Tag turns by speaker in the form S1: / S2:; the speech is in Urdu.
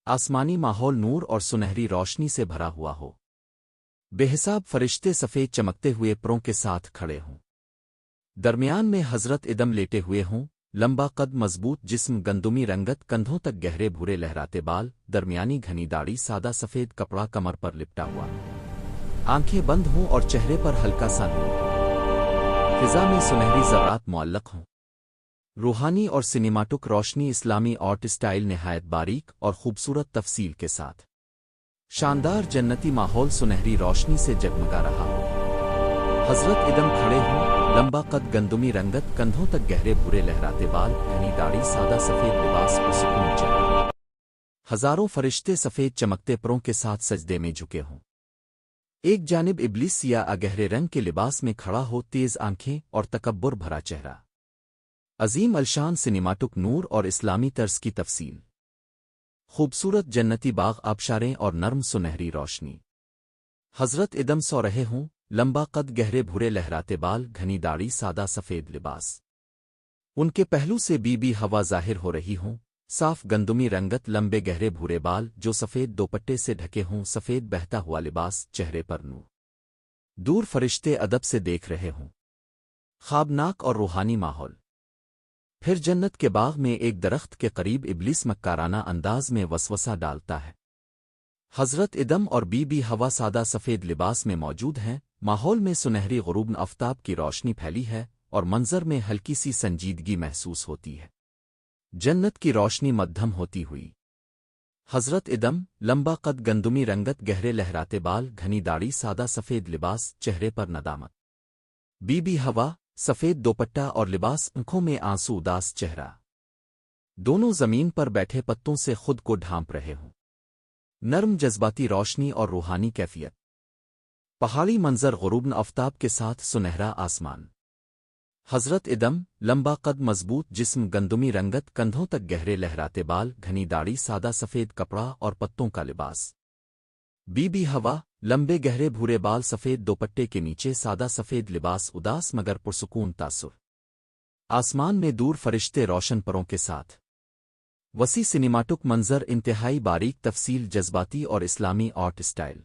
S1: آسمانی ماحول نور اور سنہری روشنی سے بھرا ہوا ہو، بے حساب فرشتے سفید چمکتے ہوئے پروں کے ساتھ کھڑے ہوں، درمیان میں حضرت ادم لیٹے ہوئے ہوں، لمبا قد مضبوط جسم گندمی رنگت کندھوں تک گہرے بھورے لہراتے بال، درمیانی گھنی داڑھی سادہ سفید کپڑا کمر پر لپٹا ہوا، آنکھیں بند ہوں اور چہرے پر ہلکا سا نور ہو، فضا میں سنہری ذرات معلق ہوں، روحانی اور سنیماٹک روشنی اسلامی آرٹ اسٹائل نہایت باریک اور خوبصورت تفصیل کے ساتھ، شاندار جنتی ماحول سنہری روشنی سے جگمگا رہا ہو، حضرت ادم کھڑے ہوں، لمبا قد گندمی رنگت کندھوں تک گہرے بھورے لہراتے بال، گھنی داڑھی سادہ سفید لباس کو سکون چڑھا، ہزاروں فرشتے سفید چمکتے پروں کے ساتھ سجدے میں جھکے ہوں، ایک جانب ابلیس سیاہ گہرے رنگ کے لباس میں کھڑا ہو، تیز آنکھیں اور تکبر بھرا چہرہ، عظیم الشان سنیماٹک نور اور اسلامی طرز کی تفصیل، خوبصورت جنتی باغ آبشاریں اور نرم سنہری روشنی، حضرت ادم سو رہے ہوں، لمبا قد گہرے بھورے لہراتے بال، گھنی داڑھی سادہ سفید لباس، ان کے پہلو سے بی ہوا ظاہر ہو رہی ہوں، صاف گندمی رنگت لمبے گہرے بھورے بال جو سفید دوپٹے سے ڈھکے ہوں، سفید بہتا ہوا لباس، چہرے پر نور، دور فرشتے ادب سے دیکھ رہے ہوں، خوابناک اور روحانی ماحول، پھر جنت کے باغ میں ایک درخت کے قریب ابلیس مکارانہ انداز میں وسوسہ ڈالتا ہے، حضرت ادم اور بی ہوا سادہ سفید لباس میں موجود ہیں، ماحول میں سنہری غروب آفتاب کی روشنی پھیلی ہے اور منظر میں ہلکی سی سنجیدگی محسوس ہوتی ہے، جنت کی روشنی مدھم ہوتی ہوئی، حضرت ادم لمبا قد گندمی رنگت گہرے لہراتے بال، گھنی داڑھی سادہ سفید لباس، چہرے پر ندامت، بی ہوا سفید دوپٹہ اور لباس، آنکھوں میں آنسو، اداس چہرہ، دونوں زمین پر بیٹھے پتوں سے خود کو ڈھانپ رہے ہوں، نرم جذباتی روشنی اور روحانی کیفیت، پہاڑی منظر غروب آفتاب کے ساتھ سنہرا آسمان، حضرت ادم لمبا قد مضبوط جسم گندمی رنگت کندھوں تک گہرے لہراتے بال، گھنی داڑھی سادہ سفید کپڑا اور پتوں کا لباس، بی ہوا لمبے گہرے بھورے بال سفید دوپٹے کے نیچے سادہ سفید لباس، اداس مگر پرسکون تاثر، آسمان میں دور فرشتے روشن پروں کے ساتھ، وسیع سنیماٹک منظر انتہائی باریک تفصیل جذباتی اور اسلامی آرٹ اسٹائل۔